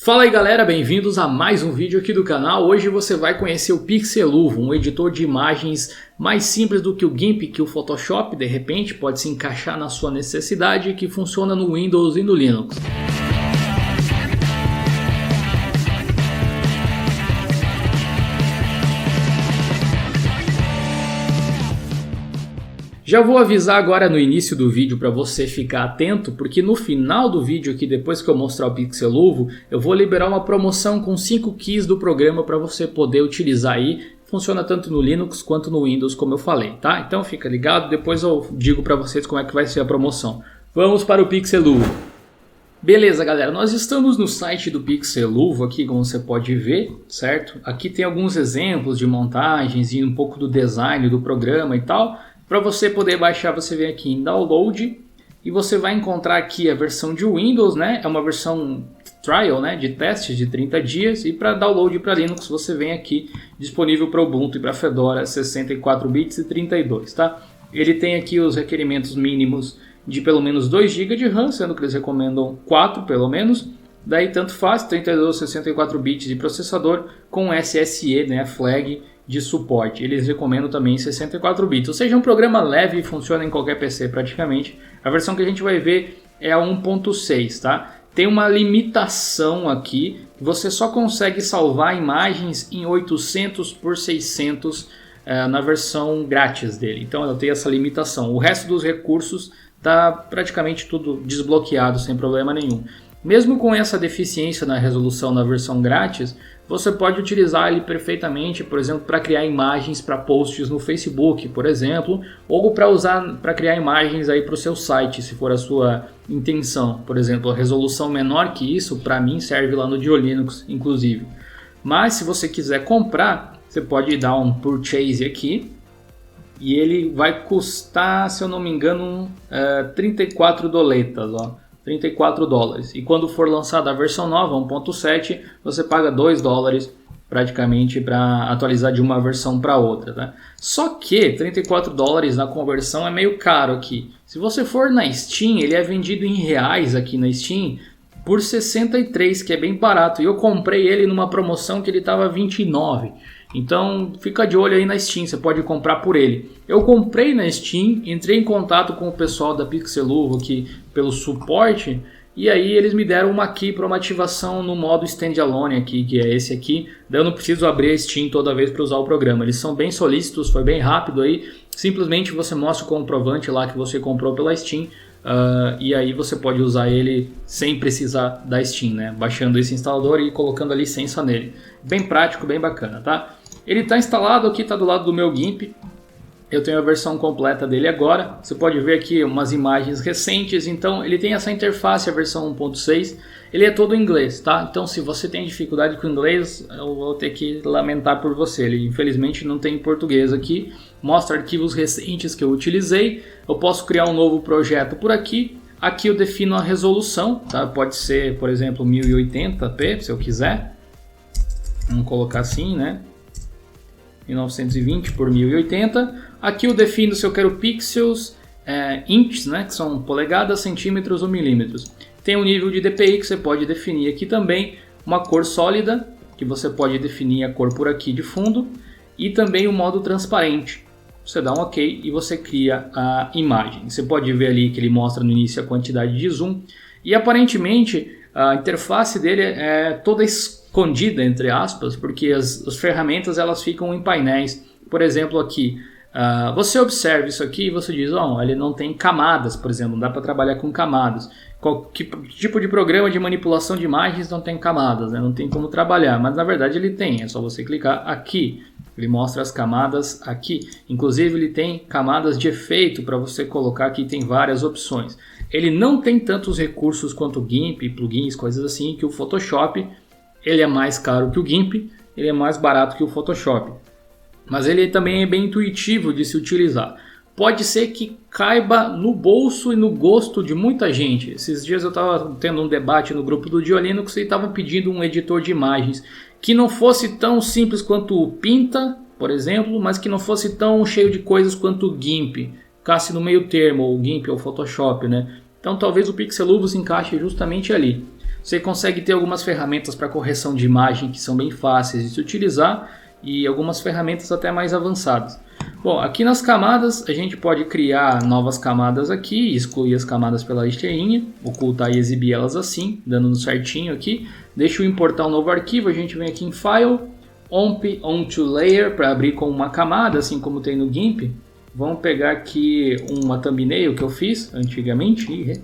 Fala aí galera, bem-vindos a mais um vídeo aqui do canal. Hoje você vai conhecer o Pixeluvo, um editor de imagens mais simples do que o GIMP, que o Photoshop, de repente pode se encaixar na sua necessidade, que funciona no Windows e no Linux. Já vou avisar agora no início do vídeo para você ficar atento, porque no final do vídeo aqui, depois que eu mostrar o Pixeluvo, eu vou liberar uma promoção com 5 keys do programa para você poder utilizar aí. Funciona tanto no Linux quanto no Windows, como eu falei, tá? Então fica ligado, depois eu digo para vocês como é que vai ser a promoção. Vamos para o Pixeluvo. Beleza galera, nós estamos no site do Pixeluvo aqui, como você pode ver, certo? Aqui tem alguns exemplos de montagens e um pouco do design do programa e tal. Para você poder baixar, você vem aqui em Download e você vai encontrar aqui a versão de Windows, né? É uma versão trial, né? De testes de 30 dias. E para download para Linux, você vem aqui disponível para Ubuntu e para Fedora 64 bits e 32, tá? Ele tem aqui os requerimentos mínimos de pelo menos 2 GB de RAM, sendo que eles recomendam 4 pelo menos. Daí tanto faz, 32 ou 64 bits de processador com SSE, né? Flag de suporte. Eles recomendam também 64 bits, ou seja, um programa leve e funciona em qualquer PC praticamente. A versão que a gente vai ver é a 1.6, tá? Tem uma limitação aqui, você só consegue salvar imagens em 800 por 600 na versão grátis dele, então eu tenho essa limitação. O resto dos recursos está praticamente tudo desbloqueado sem problema nenhum. Mesmo com essa deficiência na resolução na versão grátis, você pode utilizar ele perfeitamente, por exemplo, para criar imagens para posts no Facebook, por exemplo, ou para criar imagens aí para o seu site, se for a sua intenção. Por exemplo, a resolução menor que isso, para mim, serve lá no Linux, inclusive. Mas se você quiser comprar, você pode dar um purchase aqui, e ele vai custar, se eu não me engano, 34 doletas, ó. 34 dólares. E quando for lançada a versão nova, 1.7, você paga 2 dólares praticamente para atualizar de uma versão para outra, tá? Só que 34 dólares na conversão é meio caro aqui. Se você for na Steam, ele é vendido em reais aqui na Steam por 63, que é bem barato. E eu comprei ele numa promoção que ele estava 29. Então fica de olho aí na Steam, você pode comprar por ele. Eu comprei na Steam, entrei em contato com o pessoal da Pixeluvo aqui pelo suporte, e aí eles me deram uma key para uma ativação no modo standalone aqui, que é esse aqui. Daí eu não preciso abrir a Steam toda vez para usar o programa. Eles são bem solícitos, foi bem rápido aí. Simplesmente você mostra o comprovante lá que você comprou pela Steam. E aí você pode usar ele sem precisar da Steam, né? Baixando esse instalador e colocando a licença nele. Bem prático, bem bacana, tá? Ele está instalado aqui, está do lado do meu GIMP. Eu tenho a versão completa dele agora. Você pode ver aqui umas imagens recentes. Então ele tem essa interface, a versão 1.6. Ele é todo em inglês, tá? Então se você tem dificuldade com inglês, eu vou ter que lamentar por você. Ele infelizmente não tem em português aqui. Mostra arquivos recentes que eu utilizei. Eu posso criar um novo projeto por aqui. Aqui eu defino a resolução, tá? Pode ser, por exemplo, 1080p, se eu quiser. Vamos colocar assim, né? 1920 por 1080. Aqui eu defino se eu quero pixels, inches, né, que são polegadas, centímetros ou milímetros. Tem um nível de DPI que você pode definir aqui também. Uma cor sólida, que você pode definir a cor por aqui de fundo. E também o modo transparente. Você dá um OK e você cria a imagem. Você pode ver ali que ele mostra no início a quantidade de zoom. E aparentemente a interface dele é toda escondida, entre aspas, porque as ferramentas elas ficam em painéis. Por exemplo, aqui, você observa isso aqui e você diz, ele não tem camadas, por exemplo, não dá para trabalhar com camadas. Que tipo de programa de manipulação de imagens não tem camadas, né? Não tem como trabalhar, mas na verdade ele tem, é só você clicar aqui. Ele mostra as camadas aqui, inclusive ele tem camadas de efeito para você colocar aqui, tem várias opções. Ele não tem tantos recursos quanto o GIMP, plugins, coisas assim, que o Photoshop. Ele é mais caro que o GIMP, ele é mais barato que o Photoshop. Mas ele também é bem intuitivo de se utilizar. Pode ser que caiba no bolso e no gosto de muita gente. Esses dias eu estava tendo um debate no grupo do Linux e estavam pedindo um editor de imagens que não fosse tão simples quanto o Pinta, por exemplo, mas que não fosse tão cheio de coisas quanto o GIMP. Ficasse no meio termo, ou o GIMP ou o Photoshop, né? Então talvez o Pixeluvo se encaixe justamente ali. Você consegue ter algumas ferramentas para correção de imagem que são bem fáceis de se utilizar e algumas ferramentas até mais avançadas. Bom, aqui nas camadas a gente pode criar novas camadas aqui, excluir as camadas pela listeirinha, ocultar e exibir elas assim, dando certinho aqui. Deixa eu importar um novo arquivo, a gente vem aqui em File, onto Layer para abrir com uma camada, assim como tem no GIMP. Vamos pegar aqui uma thumbnail que eu fiz antigamente.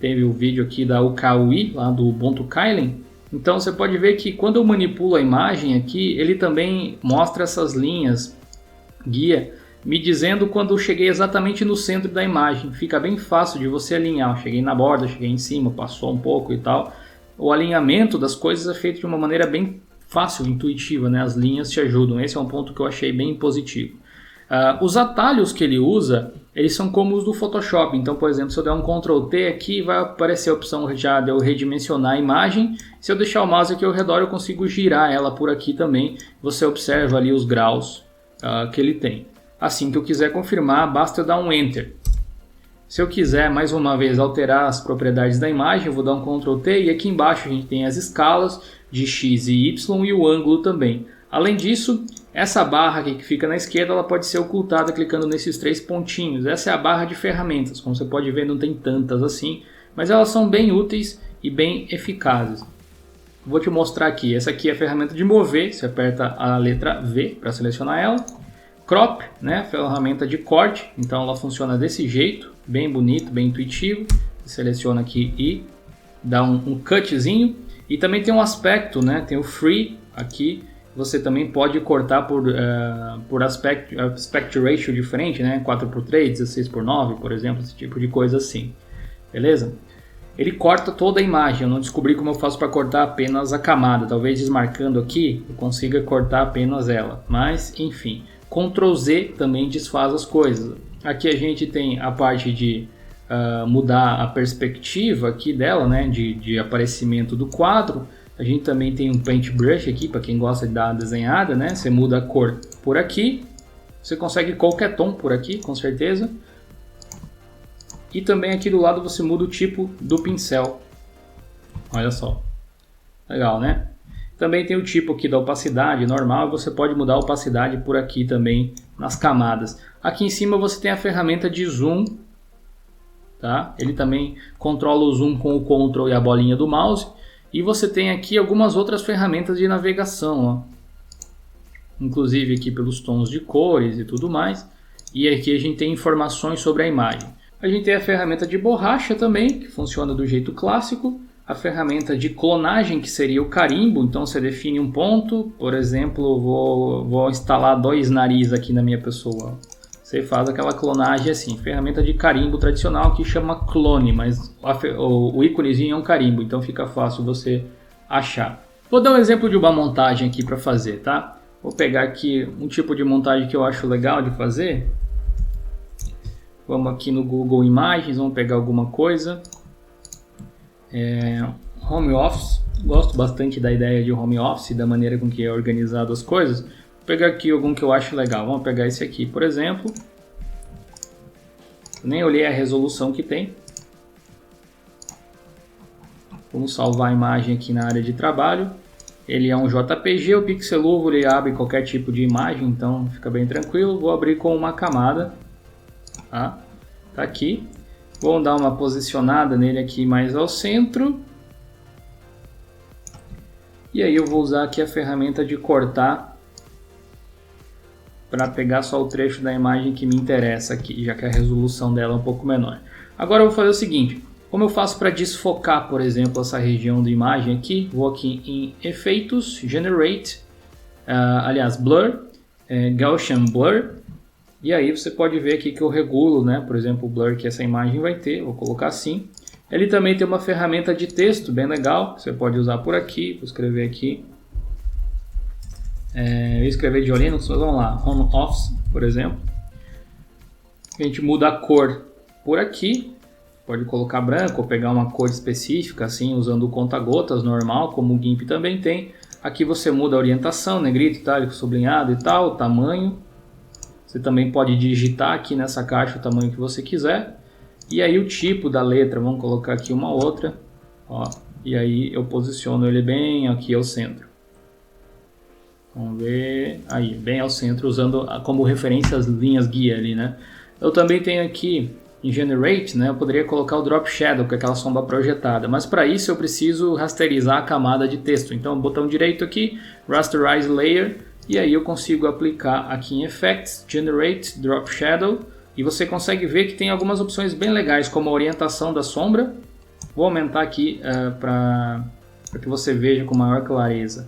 Teve o vídeo aqui da UKUI, lá do Ubuntu Kylin. Então você pode ver que quando eu manipulo a imagem aqui, ele também mostra essas linhas guia, me dizendo quando eu cheguei exatamente no centro da imagem. Fica bem fácil de você alinhar. Eu cheguei na borda, cheguei em cima, passou um pouco e tal. O alinhamento das coisas é feito de uma maneira bem fácil, intuitiva, né? As linhas te ajudam. Esse é um ponto que eu achei bem positivo. Os atalhos que ele usa, eles são como os do Photoshop. Então, por exemplo, se eu der um Ctrl T aqui, vai aparecer a opção já de eu redimensionar a imagem. Se eu deixar o mouse aqui ao redor, eu consigo girar ela por aqui também. Você observa ali os graus que ele tem. Assim que eu quiser confirmar, basta eu dar um Enter. Se eu quiser, mais uma vez, alterar as propriedades da imagem, eu vou dar um Ctrl T e aqui embaixo a gente tem as escalas de X e Y e o ângulo também. Além disso, essa barra aqui que fica na esquerda, ela pode ser ocultada clicando nesses 3 pontinhos. Essa é a barra de ferramentas. Como você pode ver, não tem tantas assim, mas elas são bem úteis e bem eficazes. Vou te mostrar aqui. Essa aqui é a ferramenta de mover. Você aperta a letra V para selecionar ela. Crop, né? Ferramenta de corte. Então ela funciona desse jeito, bem bonito, bem intuitivo. Você seleciona aqui e dá um cutzinho. E também tem um aspecto, né? Tem o Free aqui. Você também pode cortar por aspect ratio diferente, né? 4:3, 16:9, por exemplo, esse tipo de coisa assim. Beleza? Ele corta toda a imagem. Eu não descobri como eu faço para cortar apenas a camada. Talvez desmarcando aqui eu consiga cortar apenas ela. Mas, enfim. Ctrl Z também desfaz as coisas. Aqui a gente tem a parte de mudar a perspectiva aqui dela, né? De aparecimento do quadro. A gente também tem um paintbrush aqui, para quem gosta de dar uma desenhada, né? Você muda a cor por aqui. Você consegue qualquer tom por aqui, com certeza. E também aqui do lado você muda o tipo do pincel. Olha só. Legal, né? Também tem o tipo aqui da opacidade normal. Você pode mudar a opacidade por aqui também nas camadas. Aqui em cima você tem a ferramenta de zoom. Tá? Ele também controla o zoom com o Ctrl e a bolinha do mouse. E você tem aqui algumas outras ferramentas de navegação, ó. Inclusive aqui pelos tons de cores e tudo mais. E aqui a gente tem informações sobre a imagem. A gente tem a ferramenta de borracha também, que funciona do jeito clássico. A ferramenta de clonagem, que seria o carimbo. Então você define um ponto, por exemplo, vou instalar 2 narizes aqui na minha pessoa. Você faz aquela clonagem assim, ferramenta de carimbo tradicional que chama clone, mas o íconezinho é um carimbo, então fica fácil você achar. Vou dar um exemplo de uma montagem aqui para fazer, tá? Vou pegar aqui um tipo de montagem que eu acho legal de fazer. Vamos aqui no Google Imagens, vamos pegar alguma coisa. Home Office, gosto bastante da ideia de Home Office, da maneira com que é organizado as coisas. Vou pegar aqui algum que eu acho legal. Vamos pegar esse aqui, por exemplo. Nem olhei a resolução que tem. Vamos salvar a imagem aqui na área de trabalho. Ele é um JPG, o Pixeluvo ele abre qualquer tipo de imagem, então fica bem tranquilo. Vou abrir com uma camada. Tá aqui. Vou dar uma posicionada nele aqui mais ao centro. E aí eu vou usar aqui a ferramenta de cortar para pegar só o trecho da imagem que me interessa aqui, já que a resolução dela é um pouco menor. Agora eu vou fazer o seguinte, como eu faço para desfocar, por exemplo, essa região da imagem aqui, vou aqui em Efeitos, Generate, Blur, Gaussian Blur, e aí você pode ver aqui que eu regulo, né, por exemplo, o blur que essa imagem vai ter, vou colocar assim. Ele também tem uma ferramenta de texto bem legal, você pode usar por aqui, vou escrever aqui. Eu escrevi de Linux, mas vamos lá, Home Office, por exemplo. A gente muda a cor por aqui, pode colocar branco ou pegar uma cor específica, assim, usando o conta-gotas normal, como o GIMP também tem. Aqui você muda a orientação, negrito, itálico, sublinhado e tal, o tamanho. Você também pode digitar aqui nessa caixa o tamanho que você quiser. E aí o tipo da letra, vamos colocar aqui uma outra. Ó, e aí eu posiciono ele bem aqui ao centro. Vamos ver, aí, bem ao centro, usando como referência as linhas guia ali, né? Eu também tenho aqui em Generate, né? Eu poderia colocar o Drop Shadow, que é aquela sombra projetada, mas para isso eu preciso rasterizar a camada de texto. Então, botão direito aqui, Rasterize Layer, e aí eu consigo aplicar aqui em Effects, Generate, Drop Shadow, e você consegue ver que tem algumas opções bem legais, como a orientação da sombra. Vou aumentar aqui para que você veja com maior clareza.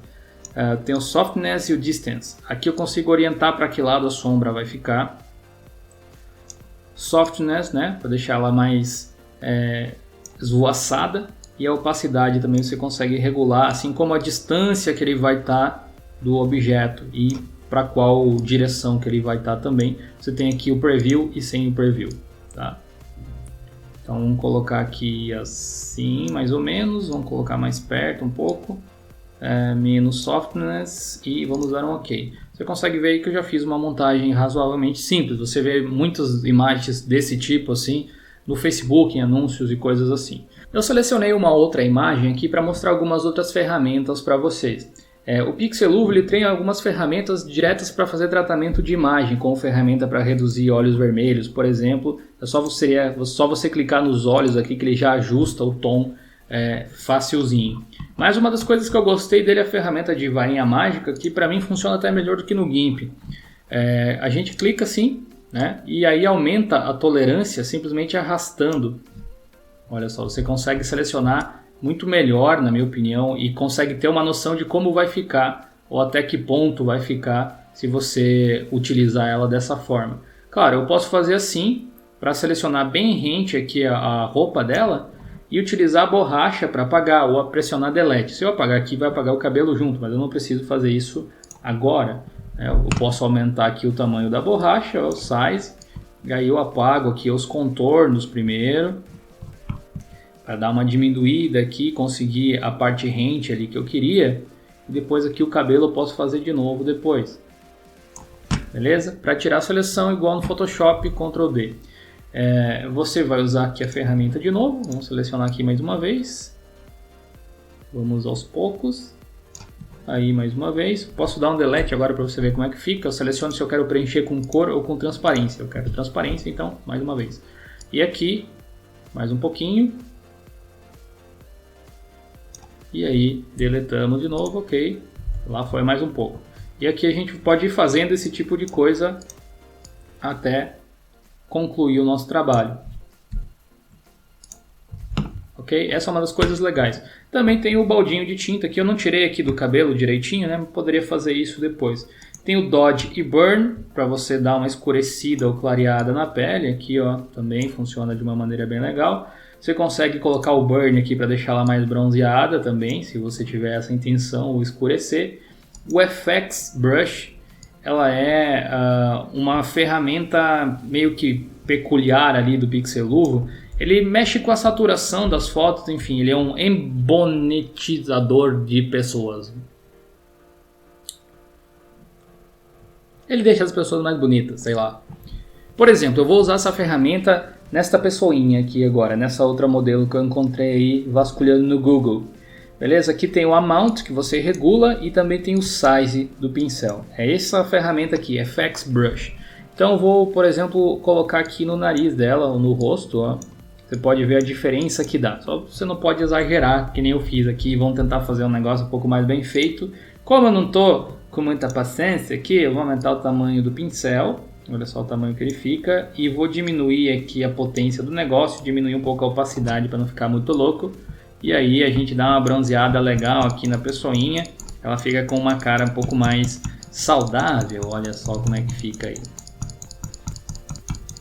Tem o Softness e o Distance. Aqui eu consigo orientar para que lado a sombra vai ficar. Softness, né, para deixar ela mais esvoaçada. E a opacidade também você consegue regular, assim como a distância que ele vai estar do objeto e para qual direção que ele vai estar também. Você tem aqui o Preview e sem o Preview. Tá? Então vamos colocar aqui assim, mais ou menos. Vamos colocar mais perto um pouco. Menos softness e vamos dar um OK. Você consegue ver aí que eu já fiz uma montagem razoavelmente simples. Você vê muitas imagens desse tipo assim no Facebook, em anúncios e coisas assim. Eu selecionei uma outra imagem aqui para mostrar algumas outras ferramentas para vocês. O Pixeluvo ele tem algumas ferramentas diretas para fazer tratamento de imagem, como ferramenta para reduzir olhos vermelhos, por exemplo. É só você clicar nos olhos aqui que ele já ajusta o tom facilzinho. Mas uma das coisas que eu gostei dele é a ferramenta de varinha mágica, que para mim funciona até melhor do que no GIMP. A gente clica assim, né, e aí aumenta a tolerância simplesmente arrastando. Olha só, você consegue selecionar muito melhor, na minha opinião, e consegue ter uma noção de como vai ficar, ou até que ponto vai ficar, se você utilizar ela dessa forma. Claro, eu posso fazer assim, para selecionar bem rente aqui a roupa dela, e utilizar a borracha para apagar ou pressionar Delete. Se eu apagar aqui, vai apagar o cabelo junto, mas eu não preciso fazer isso agora. Eu posso aumentar aqui o tamanho da borracha, o size, e aí eu apago aqui os contornos primeiro, para dar uma diminuída aqui, conseguir a parte rente ali que eu queria, e depois aqui o cabelo eu posso fazer de novo depois. Beleza? Para tirar a seleção igual no Photoshop, Ctrl D. Você vai usar aqui a ferramenta de novo, vamos selecionar aqui mais uma vez, vamos aos poucos, aí mais uma vez, posso dar um delete agora para você ver como é que fica, eu seleciono se eu quero preencher com cor ou com transparência, eu quero transparência, então mais uma vez, e aqui mais um pouquinho, e aí deletamos de novo, ok, lá foi mais um pouco, e aqui a gente pode ir fazendo esse tipo de coisa até concluir o nosso trabalho. Ok? Essa é uma das coisas legais. Também tem o baldinho de tinta que eu não tirei aqui do cabelo direitinho, né? Poderia fazer isso depois. Tem o Dodge e Burn para você dar uma escurecida ou clareada na pele. Aqui, ó, também funciona de uma maneira bem legal. Você consegue colocar o Burn aqui para deixá-la mais bronzeada também, se você tiver essa intenção, ou escurecer. O FX Brush, ela é uma ferramenta meio que peculiar ali do Pixeluvo. Ele mexe com a saturação das fotos, enfim, ele é um embonitizador de pessoas. Ele deixa as pessoas mais bonitas, sei lá. Por exemplo, eu vou usar essa ferramenta nesta pessoinha aqui agora, nessa outra modelo que eu encontrei aí vasculhando no Google. Beleza? Aqui tem o Amount que você regula e também tem o Size do pincel. É essa ferramenta aqui, FX Brush. Então eu vou, por exemplo, colocar aqui no nariz dela ou no rosto, ó. Você pode ver a diferença que dá. Só você não pode exagerar, que nem eu fiz aqui. Vamos tentar fazer um negócio um pouco mais bem feito. Como eu não estou com muita paciência aqui, eu vou aumentar o tamanho do pincel. Olha só o tamanho que ele fica. E vou diminuir aqui a potência do negócio, diminuir um pouco a opacidade para não ficar muito louco. E aí a gente dá uma bronzeada legal aqui na pessoinha. Ela fica com uma cara um pouco mais saudável. Olha só como é que fica aí.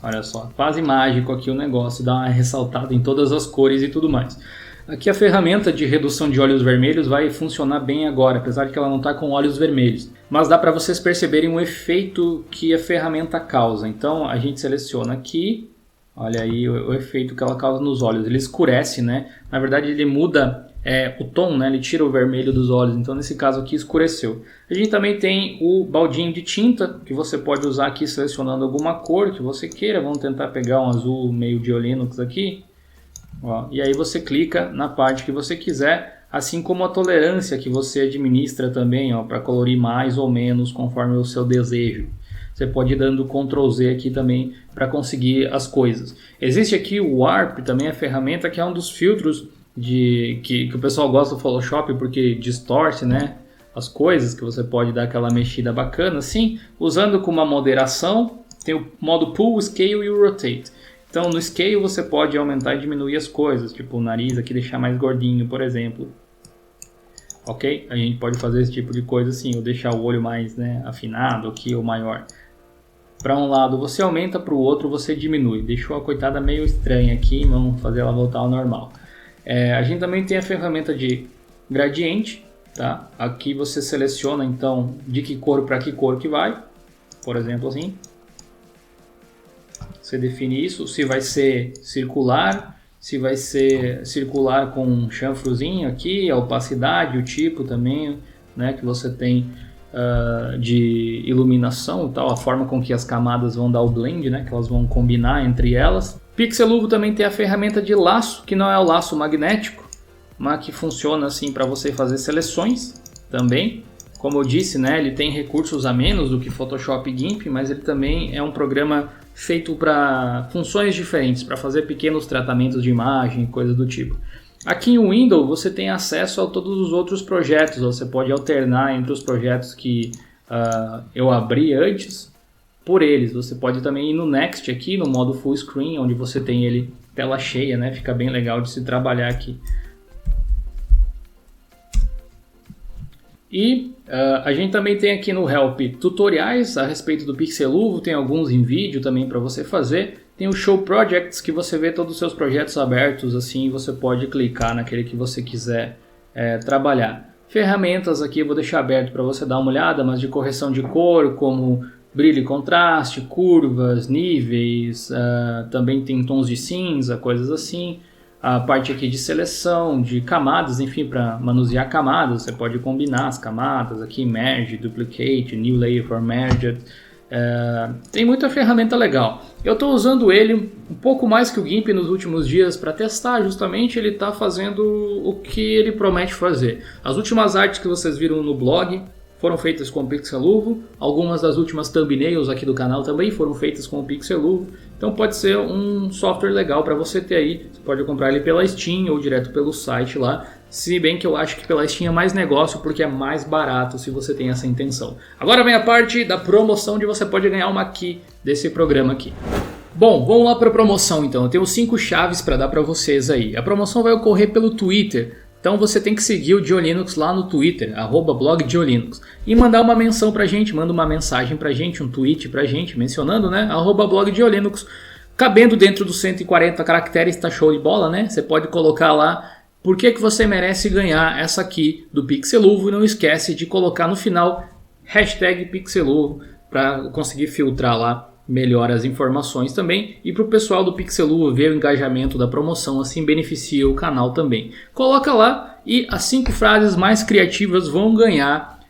Olha só, quase mágico aqui o negócio, dá uma ressaltada em todas as cores e tudo mais. Aqui a ferramenta de redução de olhos vermelhos vai funcionar bem agora, apesar de que ela não está com olhos vermelhos. Mas dá para vocês perceberem o efeito que a ferramenta causa. Então a gente seleciona aqui, olha aí o efeito que ela causa nos olhos. Ele escurece, né? Na verdade ele muda o tom, né? Ele tira o vermelho dos olhos, então nesse caso aqui escureceu. A gente também tem o baldinho de tinta, que você pode usar aqui selecionando alguma cor que você queira. Vamos tentar pegar um azul meio de Linux aqui. Ó, e aí você clica na parte que você quiser, assim como a tolerância que você administra também, para colorir mais ou menos conforme o seu desejo. Você pode ir dando Ctrl Z aqui também para conseguir as coisas. Existe aqui o Warp, também a ferramenta que é um dos filtros que o pessoal gosta do Photoshop porque distorce, né, as coisas, que você pode dar aquela mexida bacana assim, usando com uma moderação. Tem o modo Pull, Scale e o Rotate. Então no Scale você pode aumentar e diminuir as coisas, tipo o nariz aqui deixar mais gordinho, por exemplo. Ok? A gente pode fazer esse tipo de coisa assim, ou deixar o olho mais, né, afinado aqui ou maior. Para um lado você aumenta, para o outro você diminui. Deixou a coitada meio estranha aqui, vamos fazer ela voltar ao normal. A gente também tem a ferramenta de gradiente, tá? Aqui você seleciona então de que cor para que cor que vai, por exemplo assim. Você define isso, se vai ser circular, se vai ser circular com um chanfrozinho aqui, a opacidade, o tipo também, né, que você tem de iluminação e tal, a forma com que as camadas vão dar o blend, né, que elas vão combinar entre elas. Pixeluvo também tem a ferramenta de laço, que não é o laço magnético, mas que funciona assim para você fazer seleções também. Como eu disse, né, ele tem recursos a menos do que Photoshop e GIMP, mas ele também é um programa feito para funções diferentes, para fazer pequenos tratamentos de imagem, coisas do tipo. Aqui em Windows você tem acesso a todos os outros projetos, você pode alternar entre os projetos que eu abri antes por eles. Você pode também ir no Next aqui, no modo Full Screen, onde você tem ele tela cheia, né? Fica bem legal de se trabalhar aqui. E a gente também tem aqui no Help tutoriais a respeito do Pixeluvo, tem alguns em vídeo também para você fazer. Tem o Show Projects, que você vê todos os seus projetos abertos, assim você pode clicar naquele que você quiser trabalhar. Ferramentas aqui eu vou deixar aberto para você dar uma olhada, mas de correção de cor, como brilho e contraste, curvas, níveis, também tem tons de cinza, coisas assim. A parte aqui de seleção, de camadas, enfim, para manusear camadas, você pode combinar as camadas aqui, Merge, Duplicate, New Layer for Merged. Tem muita ferramenta legal. Eu estou usando ele um pouco mais que o GIMP nos últimos dias para testar, justamente ele está fazendo o que ele promete fazer. As últimas artes que vocês viram no blog foram feitas com o Pixeluvo, algumas das últimas thumbnails aqui do canal também foram feitas com o Pixeluvo, então pode ser um software legal para você ter aí. Você pode comprar ele pela Steam ou direto pelo site lá, se bem que eu acho que pela Steam é mais negócio porque é mais barato se você tem essa intenção. Agora vem a parte da promoção, onde você pode ganhar uma key desse programa aqui. Bom, vamos lá para a promoção então. Eu tenho 5 chaves para dar para vocês aí. A promoção vai ocorrer pelo Twitter. Então você tem que seguir o Diolinux lá no Twitter, @blogdiolinux, e mandar uma menção pra gente, manda uma mensagem pra gente, um tweet pra gente, mencionando, né, @blogdiolinux, cabendo dentro dos 140 caracteres, tá show de bola, né? Você pode colocar lá por que você merece ganhar essa aqui do Pixeluvo, e não esquece de colocar no final #Pixeluvo para conseguir filtrar lá melhor as informações também, e para o pessoal do Pixeluvo ver o engajamento da promoção, assim beneficia o canal também. Coloca lá e as 5 frases mais criativas vão ganhar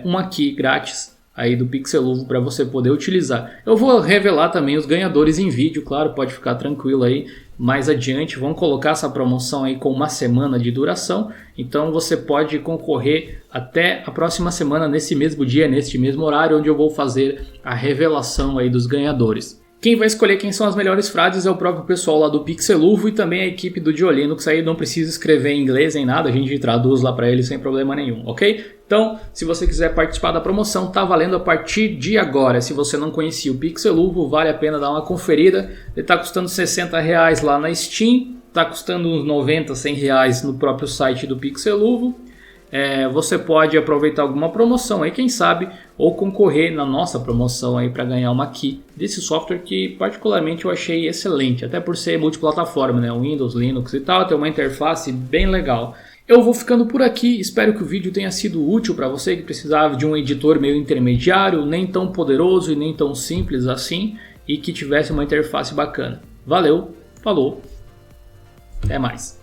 uma key grátis aí do Pixeluvo para você poder utilizar. Eu vou revelar também os ganhadores em vídeo, claro, pode ficar tranquilo aí. Mais adiante vão colocar essa promoção aí com uma semana de duração, então você pode concorrer até a próxima semana, nesse mesmo dia, neste mesmo horário, onde eu vou fazer a revelação aí dos ganhadores. Quem vai escolher quem são as melhores frases é o próprio pessoal lá do Pixeluvo e também a equipe do Diolinux. Aí não precisa escrever em inglês nem nada, a gente traduz lá para eles sem problema nenhum, ok? Então, se você quiser participar da promoção, tá valendo a partir de agora. Se você não conhecia o Pixeluvo, vale a pena dar uma conferida. Ele tá custando R$60 lá na Steam, tá custando uns R$90, R$100 no próprio site do Pixeluvo. Você pode aproveitar alguma promoção aí, quem sabe, ou concorrer na nossa promoção aí para ganhar uma key desse software que particularmente eu achei excelente, até por ser multiplataforma, né? Windows, Linux e tal, tem uma interface bem legal. Eu vou ficando por aqui, espero que o vídeo tenha sido útil para você que precisava de um editor meio intermediário, nem tão poderoso e nem tão simples assim, e que tivesse uma interface bacana. Valeu, falou, até mais.